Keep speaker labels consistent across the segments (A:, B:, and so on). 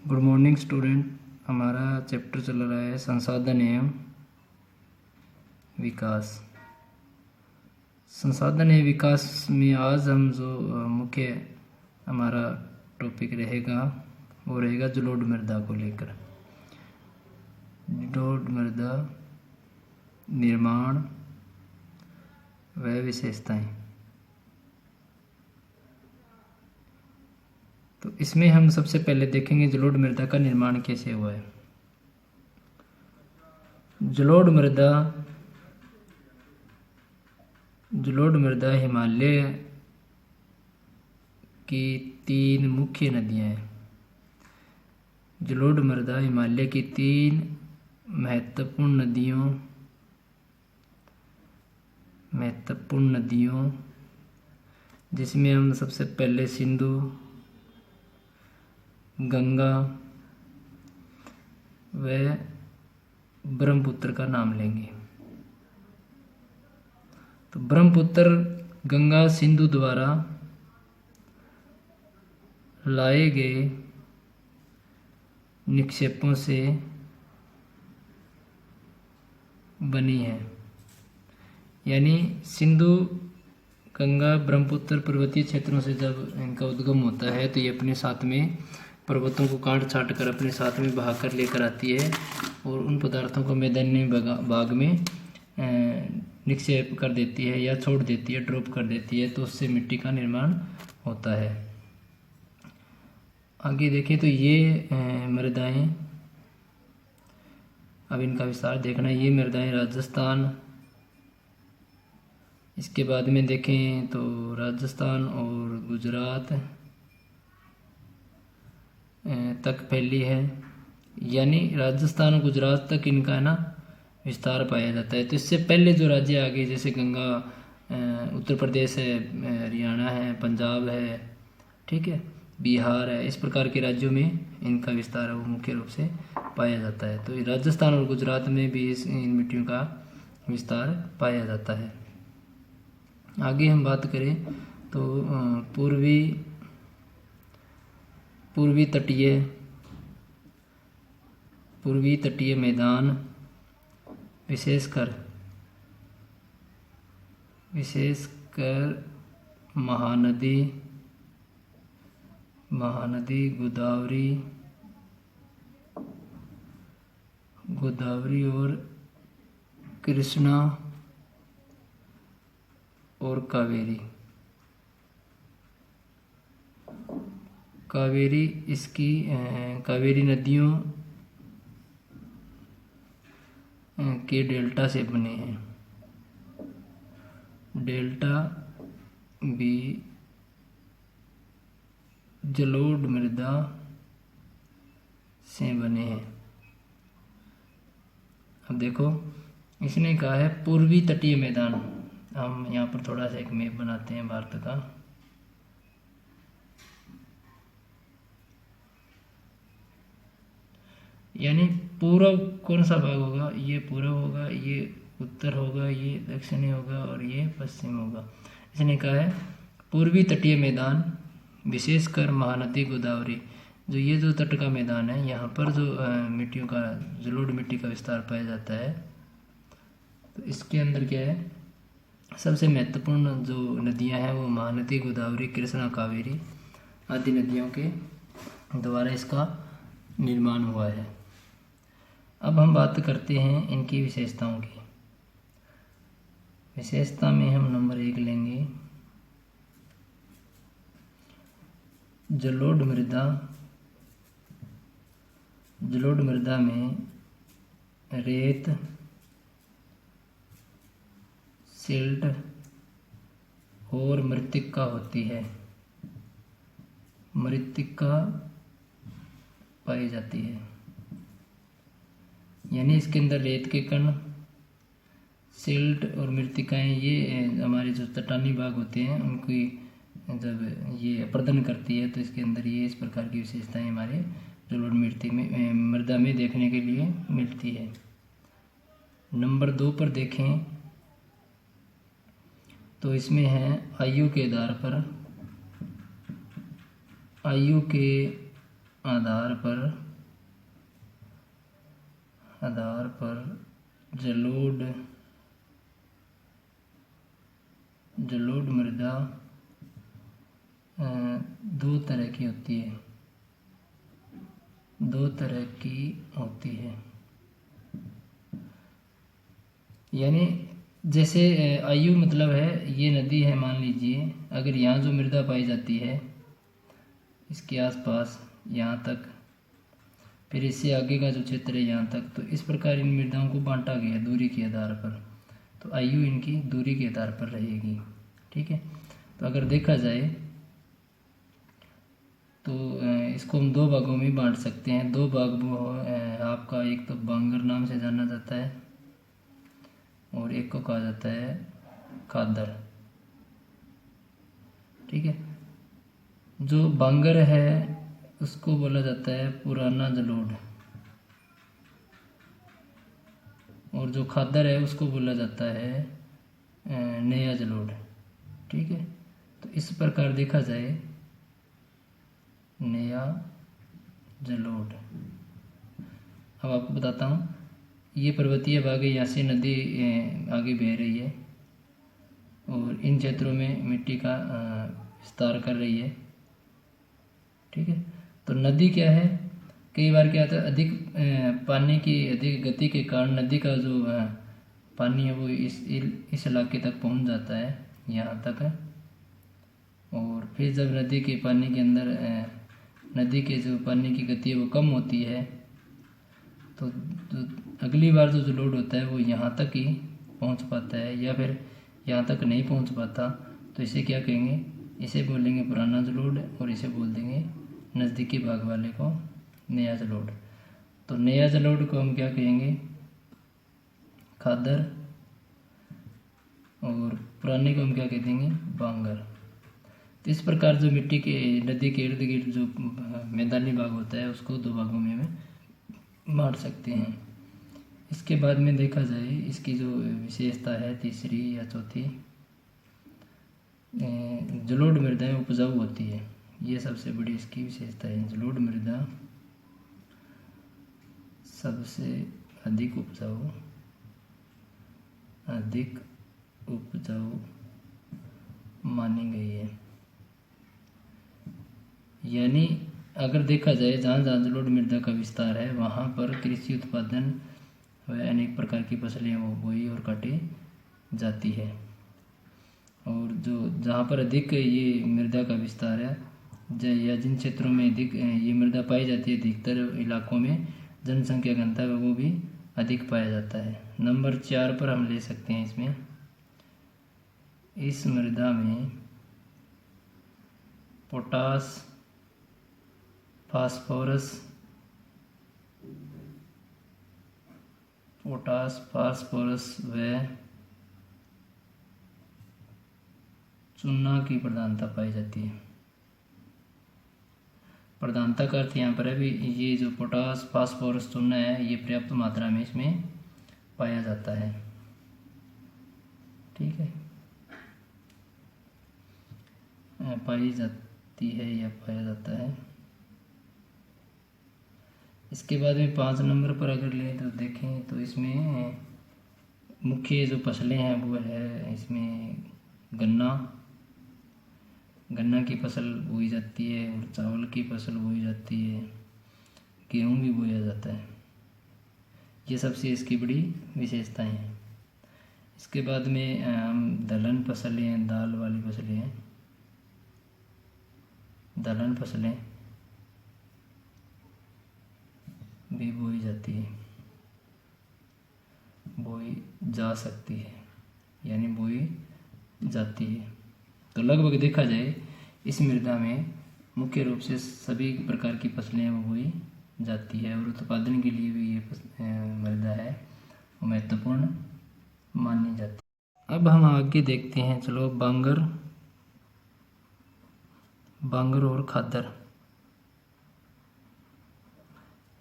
A: Good morning student. हमारा chapter चल रहा है संसाधन एवं विकास। संसाधन एवं विकास में आज हम जो मुख्य हमारा टॉपिक रहेगा वो रहेगा जलोढ़ मृदा को लेकर। जलोढ़ मृदा निर्माण व विशेषताएं। तो इसमें हम सबसे पहले देखेंगे जलोढ़ मृदा का निर्माण कैसे हुआ है। जलोढ़ मृदा हिमालय की 3 मुख्य नदियां हैं। जलोढ़ मृदा हिमालय की 3 महत्वपूर्ण नदियों जिसमें हम सबसे पहले सिंधु, गंगा व ब्रह्मपुत्र का नाम लेंगे। तो ब्रह्मपुत्र गंगा सिंधु द्वारा लाए गए निक्षेपों से बनी है। यानी सिंधु, गंगा, ब्रह्मपुत्र पर्वतीय क्षेत्रों से जब इनका उद्गम होता है तो ये अपने साथ में पर्वतों को काट छाट कर अपने साथ में बहा कर लेकर आती है और उन पदार्थों को मैदानी भाग में निक्षेप कर देती है या छोड़ देती है, ड्रॉप कर देती है, तो उससे मिट्टी का निर्माण होता है। आगे देखें तो ये मृदाएं, अब इनका विस्तार देखना। ये मृदाएं राजस्थान, इसके बाद में देखें तो राजस्थान और गुजरात तक फैली है। यानी राजस्थान और गुजरात तक इनका है ना विस्तार पाया जाता है। तो इससे पहले जो राज्य आगे जैसे गंगा, उत्तर प्रदेश है, हरियाणा है, पंजाब है, ठीक है, बिहार है, इस प्रकार के राज्यों में इनका विस्तार वो मुख्य रूप से पाया जाता है। तो राजस्थान और गुजरात में भी इन मिट्टियों का विस्तार पाया जाता है। आगे हम बात करें तो पूर्वी तटीय मैदान, विशेषकर महानदी गोदावरी और कृष्णा और कावेरी नदियों के डेल्टा से बने हैं। डेल्टा भी जलोढ़ मृदा से बने हैं। अब देखो इसने कहा है पूर्वी तटीय मैदान। हम यहाँ पर थोड़ा सा एक मैप बनाते हैं भारत का। यानी पूर्व कौन सा भाग होगा? ये पूर्व होगा, ये उत्तर होगा, ये दक्षिणी होगा और ये पश्चिम होगा। इसने कहा है पूर्वी तटीय मैदान, विशेषकर महानदी गोदावरी, जो ये जो तट का मैदान है यहाँ पर जो मिट्टियों का जलोढ़ मिट्टी का विस्तार पाया जाता है। तो इसके अंदर क्या है, सबसे महत्वपूर्ण जो नदियाँ हैं वो महानदी, गोदावरी, कृष्णा, कावेरी आदि नदियों के द्वारा इसका निर्माण हुआ है। अब हम बात करते हैं इनकी विशेषताओं की। विशेषता में हम नंबर 1 लेंगे जलोढ़ मृदा में रेत, सिल्ट और मृत्तिका होती है। मृत्तिका पाई जाती है। यानी इसके अंदर रेत के कण, सिल्ट और मृत्तिकाएं, ये हमारे जो चट्टानी भाग होते हैं उनकी जब ये अपर्दन करती है तो इसके अंदर ये इस प्रकार की विशेषताएं हमारे जलोढ़ मृदा में देखने के लिए मिलती है। नंबर 2 पर देखें तो इसमें है आयु के आधार पर, आयु के आधार पर जलोढ़ मृदा दो तरह की होती है। यानी जैसे आयु मतलब है ये नदी है, मान लीजिए अगर यहाँ जो मृदा पाई जाती है इसके आसपास यहाँ तक, फिर इससे आगे का जो क्षेत्र है यहाँ तक, तो इस प्रकार इन मृदाओं को बांटा गया दूरी के आधार पर। तो आयु इनकी दूरी के आधार पर रहेगी। ठीक है, तो अगर देखा जाए तो इसको हम दो भागों में बांट सकते हैं। दो भाग वो आपका, एक तो बांगर नाम से जाना जाता है और एक को कहा जाता है खादर। ठीक है, जो बांगर है उसको बोला जाता है पुराना जलोढ़, और जो खादर है उसको बोला जाता है नया जलोढ़। ठीक है, तो इस प्रकार देखा जाए नया जलोढ़। अब आपको बताता हूँ, ये पर्वतीय भाग है, यहाँ से नदी आगे बह रही है और इन क्षेत्रों में मिट्टी का विस्तार कर रही है। ठीक है, तो नदी क्या है, कई बार क्या होता है अधिक पानी की अधिक गति के कारण नदी का जो पानी है वो इस इलाके तक पहुंच जाता है, यहाँ तक है। और फिर जब नदी के पानी के अंदर नदी के जो पानी की गति है वो कम होती है, तो अगली बार जो लोड होता है वो यहाँ तक ही पहुँच पाता है, या फिर यहाँ तक नहीं पहुँच पाता। तो इसे क्या कहेंगे, इसे बोलेंगे पुराना जलोढ़ और इसे बोल देंगे नज़दीकी भाग वाले को नया जलोढ़। तो नया जलोढ़ को हम क्या कहेंगे, खादर, और पुराने को हम क्या कह देंगे, बांगर। तो इस प्रकार जो मिट्टी के नदी के इर्द गिर्द जो मैदानी भाग होता है उसको दो भागों में बांट सकते हैं। इसके बाद में देखा जाए इसकी जो विशेषता है तीसरी या चौथी, जलोढ़ मृदाएं उपजाऊ होती है। ये सबसे बड़ी इसकी विशेषता है, जलोढ़ मृदा सबसे अधिक उपजाऊ मानी गई है। यानी अगर देखा जाए जहाँ जहाँ जलोढ़ मृदा का विस्तार है वहाँ पर कृषि उत्पादन व अनेक प्रकार की फसलें वो बोई और काटी जाती है। और जो जहाँ पर अधिक ये मृदा का विस्तार है या जिन क्षेत्रों में अधिक ये मृदा पाई जाती है, अधिकतर इलाकों में जनसंख्या घनत्व वो भी अधिक पाया जाता है। नंबर 4 पर हम ले सकते हैं इसमें, इस मृदा में पोटास, फास्फोरस व चूना की प्रधानता पाई जाती है। प्रधानता का अर्थ यहाँ पर है भी ये जो पोटास, फास्फोरस, चूना है ये पर्याप्त मात्रा में इसमें पाया जाता है। ठीक है, पाई जाती है या पाया जाता है। इसके बाद में 5 नंबर पर अगर लें तो देखें तो इसमें मुख्य जो फसलें हैं वो है इसमें गन्ना की फसल बोई जाती है और चावल की फसल बोई जाती है, गेहूँ भी बोया जाता है। ये सबसे इसकी बड़ी विशेषताएं हैं। इसके बाद में दलहन फसलें हैं, दाल वाली फसलें हैं, दलहन फसलें भी बोई जाती है, बोई जा सकती है, यानी बोई जाती है। तो लगभग देखा जाए इस मृदा में मुख्य रूप से सभी प्रकार की फसलें वो बोई जाती है और उत्पादन के लिए भी ये मृदा है वो महत्वपूर्ण मानी जाती है। अब हम आगे देखते हैं, चलो बांगर और खादर,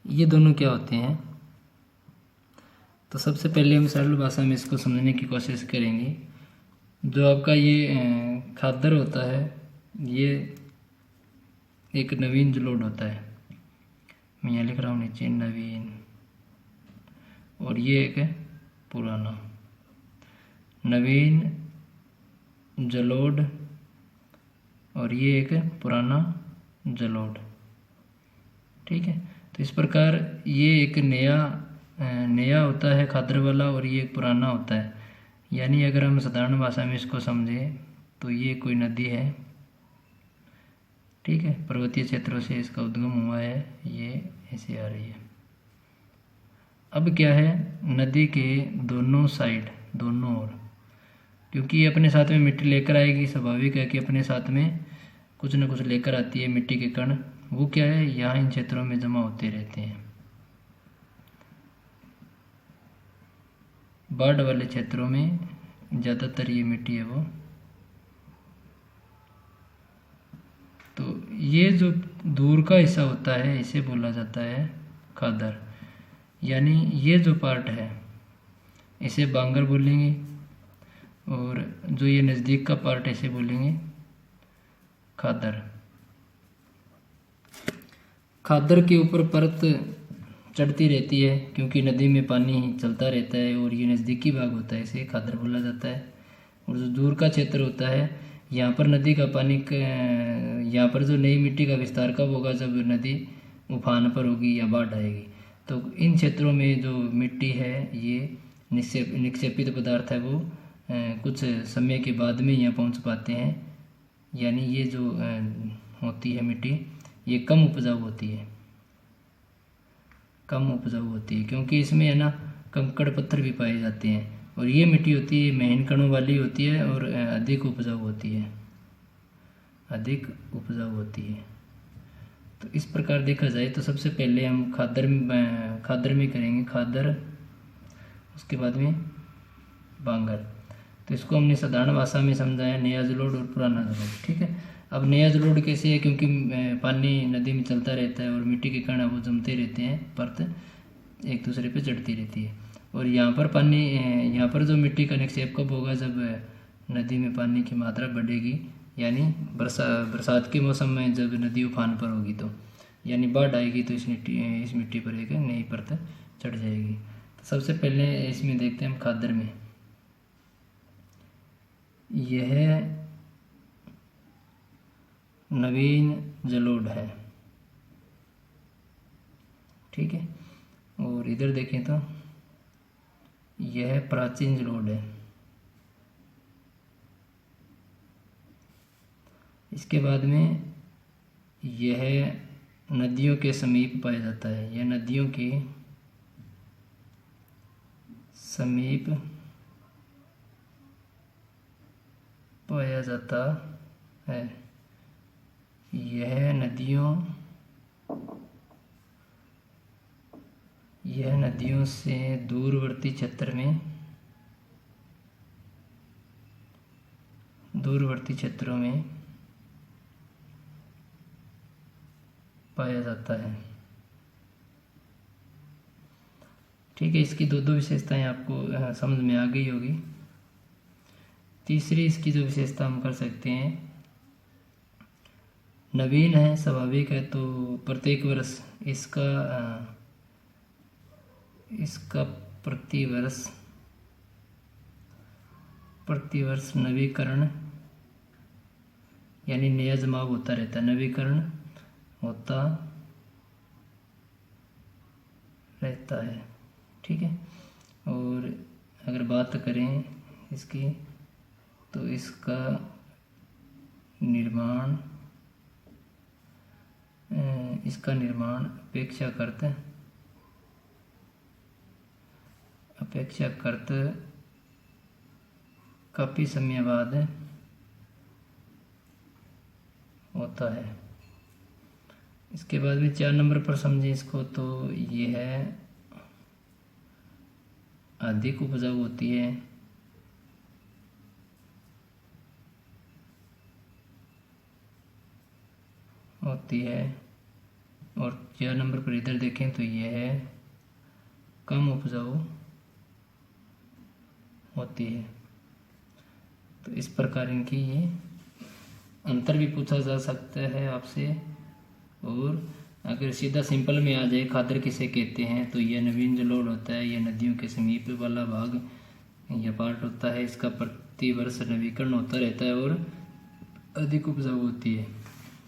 A: ये दोनों क्या होते हैं। तो सबसे पहले हम सरल भाषा में इसको समझने की कोशिश करेंगे। जो आपका ये खादर होता है ये एक नवीन जलोढ़ होता है। मैं यहाँ लिख रहा हूँ नीचे नवीन, और ये एक है पुराना, नवीन जलोढ़, और ये एक पुराना जलोढ़। ठीक है, तो इस प्रकार ये एक नया होता है खादर वाला, और ये एक पुराना होता है। यानी अगर हम साधारण भाषा में इसको समझें तो ये कोई नदी है, ठीक है, पर्वतीय क्षेत्रों से इसका उद्गम हुआ है, ये ऐसे आ रही है। अब क्या है, नदी के दोनों साइड, दोनों ओर, क्योंकि ये अपने साथ में मिट्टी लेकर आएगी, स्वाभाविक है कि अपने साथ में कुछ न कुछ लेकर आती है मिट्टी के कण, वो क्या है, यहाँ इन क्षेत्रों में जमा होते रहते हैं। बाढ़ वाले क्षेत्रों में ज़्यादातर ये मिट्टी है वो। तो ये जो दूर का हिस्सा होता है इसे बोला जाता है खादर, यानी ये जो पार्ट है इसे बांगर बोलेंगे, और जो ये नज़दीक का पार्ट है इसे बोलेंगे खादर। खादर के ऊपर परत चढ़ती रहती है, क्योंकि नदी में पानी चलता रहता है और ये नज़दीकी भाग होता है, इसे खादर बोला जाता है। और जो दूर का क्षेत्र होता है, यहाँ पर नदी का पानी यहाँ पर जो नई मिट्टी का विस्तार कब होगा, जब नदी उफान पर होगी या बाढ़ आएगी। तो इन क्षेत्रों में जो मिट्टी है ये निक्षेपित पदार्थ है, वो कुछ समय के बाद में यहाँ पहुँच पाते हैं। यानी ये जो होती है मिट्टी, ये कम उपजाऊ होती है, कम उपजाऊ होती है, क्योंकि इसमें है ना कंकड़ पत्थर भी पाए जाते हैं। और ये मिट्टी होती है महीन कणों वाली होती है, और अधिक उपजाऊ होती है, अधिक उपजाऊ होती है। तो इस प्रकार देखा जाए तो सबसे पहले हम खादर में करेंगे खादर, उसके बाद में बांगर। तो इसको हमने साधारण भाषा में समझाया, नया जलोढ़ और पुराना जलोढ़। ठीक है, अब नया जलोढ़ कैसे है, क्योंकि पानी नदी में चलता रहता है और मिट्टी के कण वो जमते रहते हैं, परत एक दूसरे पे चढ़ती रहती है। और यहाँ पर पानी, यहाँ पर जो मिट्टी का निक्षेप कब होगा, जब नदी में पानी की मात्रा बढ़ेगी, यानी बरसात के मौसम में जब नदी उफान पर होगी, तो यानी बाढ़ आएगी, तो इस मिट्टी पर एक नई परत चढ़ जाएगी। तो सबसे पहले इसमें देखते हैं हम खादर में, यह नवीन जलोढ़ है। ठीक है, और इधर देखें तो यह प्राचीन जलोढ़ है। इसके बाद में यह नदियों के समीप पाया जाता है, यह नदियों के समीप पाया जाता है। यह नदियों से दूरवर्ती क्षेत्रों में पाया जाता है। ठीक है, इसकी दो विशेषताएं आपको समझ में आ गई होगी। तीसरी इसकी जो विशेषता हम कर सकते हैं, नवीन है, स्वाभाविक है, तो प्रत्येक वर्ष इसका प्रतिवर्ष नवीकरण, यानी नया जमाव होता रहता है, नवीकरण होता रहता है। ठीक है, और अगर बात करें इसकी, तो इसका निर्माण अपेक्षाकृत काफ़ी समय बाद होता है। इसके बाद में 4 नंबर पर समझें इसको, तो ये है अधिक उपजाऊ होती है, और 4 नंबर पर इधर देखें तो ये है कम उपजाऊ होती है। तो इस प्रकार इनकी ये अंतर भी पूछा जा सकता है आपसे, और अगर सीधा सिंपल में आ जाए खादर किसे कहते हैं, तो यह नवीन जलोढ़ होता है। यह नदियों के समीप वाला भाग यह पार्ट होता है। इसका प्रतिवर्ष नवीकरण होता रहता है और अधिक उपजाऊ होती है।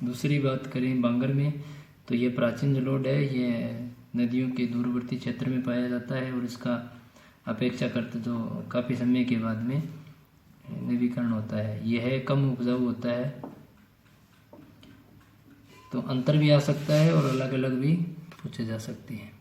A: दूसरी बात करें बांगर में, तो यह प्राचीन जलोढ़ है। यह नदियों के दूरवर्ती क्षेत्र में पाया जाता है और इसका अपेक्षाकृत जो काफ़ी समय के बाद में नवीकरण होता है। यह कम उपजाऊ होता है। तो अंतर भी आ सकता है और अलग अलग भी पूछे जा सकते हैं।